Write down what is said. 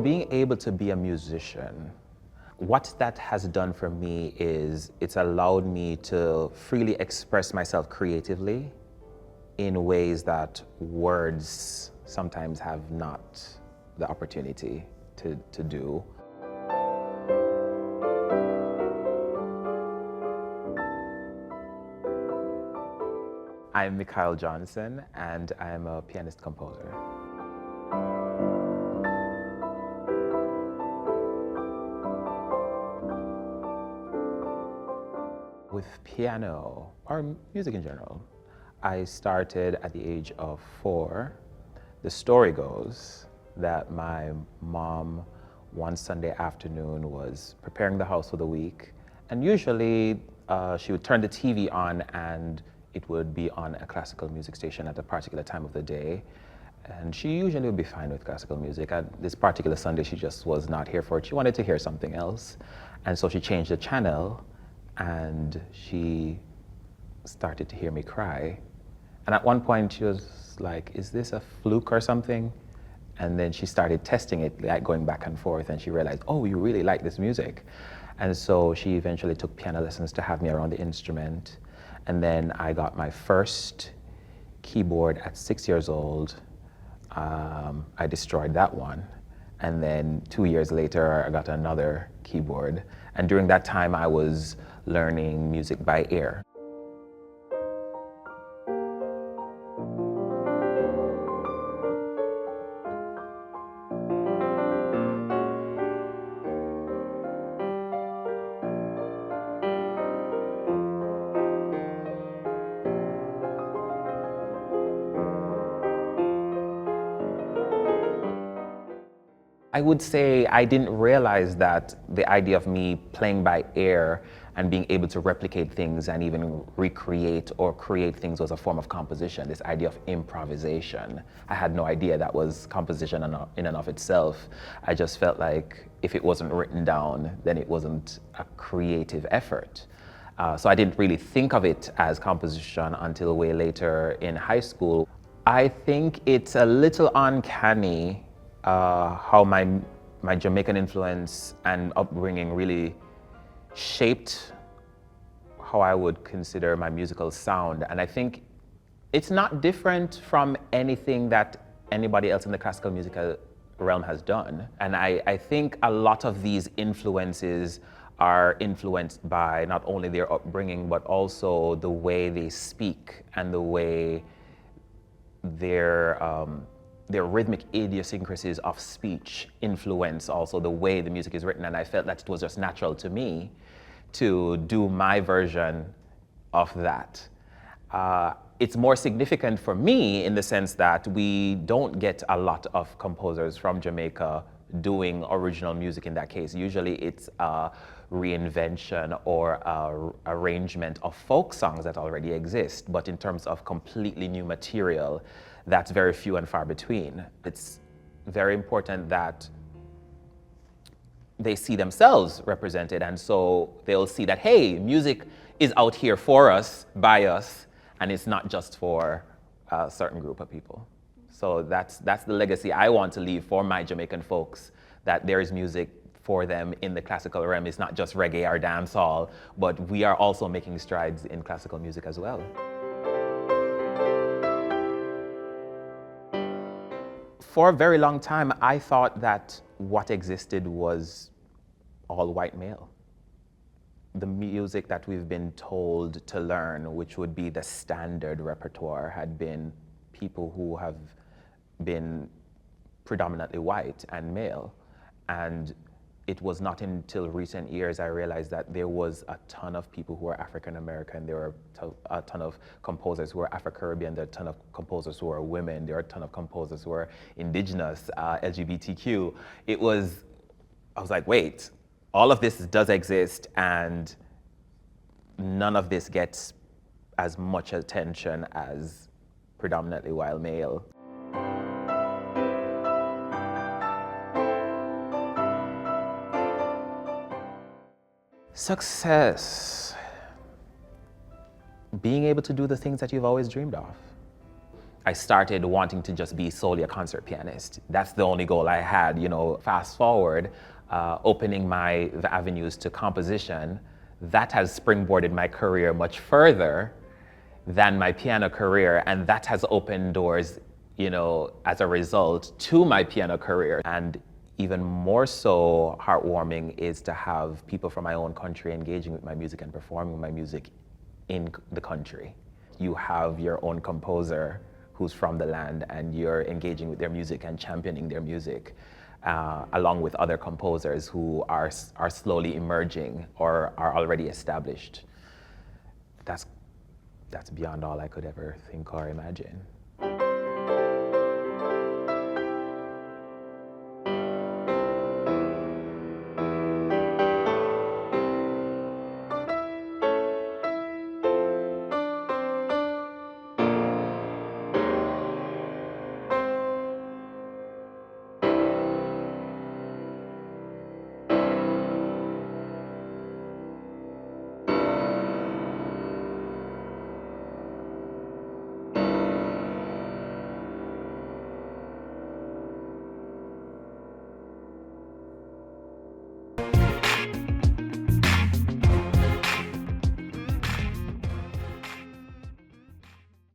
Being able to be a musician, what that has done for me is it's allowed me to freely express myself creatively in ways that words sometimes have not the opportunity to do. I'm Mikhail Johnson, and I'm a pianist-composer. With piano, or music in general, I started at the age of 4. The story goes that my mom, one Sunday afternoon, was preparing the house for the week, and usually she would turn the TV on and it would be on a classical music station at a particular time of the day. And she usually would be fine with classical music. At this particular Sunday, she just was not here for it. She wanted to hear something else. And so she changed the channel, and she started to hear me cry. And at one point, she was like, "Is this a fluke or something?" And then she started testing it, like going back and forth, and she realized, "Oh, you really like this music." And so she eventually took piano lessons to have me around the instrument. And then I got my first keyboard at 6 years old. I destroyed that one. And then 2 years later, I got another keyboard. And during that time, I was learning music by ear. I would say I didn't realize that the idea of me playing by ear and being able to replicate things and even recreate or create things was a form of composition, this idea of improvisation. I had no idea that was composition in and of itself. I just felt like if it wasn't written down, then it wasn't a creative effort. So I didn't really think of it as composition until way later in high school. I think it's a little uncanny how my Jamaican influence and upbringing really shaped how I would consider my musical sound. And I think it's not different from anything that anybody else in the classical musical realm has done. And I think a lot of these influences are influenced by not only their upbringing, but also the way they speak and the way their rhythmic idiosyncrasies of speech influence also the way the music is written. And I felt that it was just natural to me to do my version of that. It's more significant for me in the sense that we don't get a lot of composers from Jamaica doing original music in that case. Usually it's a reinvention or a arrangement of folk songs that already exist. But in terms of completely new material, that's very few and far between. It's very important that they see themselves represented, and so they'll see that, hey, music is out here for us, by us, and it's not just for a certain group of people. So that's the legacy I want to leave for my Jamaican folks, that there is music for them in the classical realm. It's not just reggae or dancehall, but we are also making strides in classical music as well. For a very long time, I thought that what existed was all white male. The music that we've been told to learn, which would be the standard repertoire, had been people who have been predominantly white and male. And it was not until recent years I realized that there was a ton of people who are African American, there were a ton of composers who are Afro-Caribbean, there are a ton of composers who are women, there are a ton of composers who are indigenous, LGBTQ. I was like, wait, all of this does exist, and none of this gets as much attention as predominantly white male. Success. Being able to do the things that you've always dreamed of. I started wanting to just be solely a concert pianist. That's the only goal I had. Fast forward, opening my avenues to composition, that has springboarded my career much further than my piano career, and that has opened doors, as a result, to my piano career. And even more so heartwarming is to have people from my own country engaging with my music and performing my music in the country. You have your own composer who's from the land, and you're engaging with their music and championing their music, along with other composers who are slowly emerging or are already established. That's beyond all I could ever think or imagine.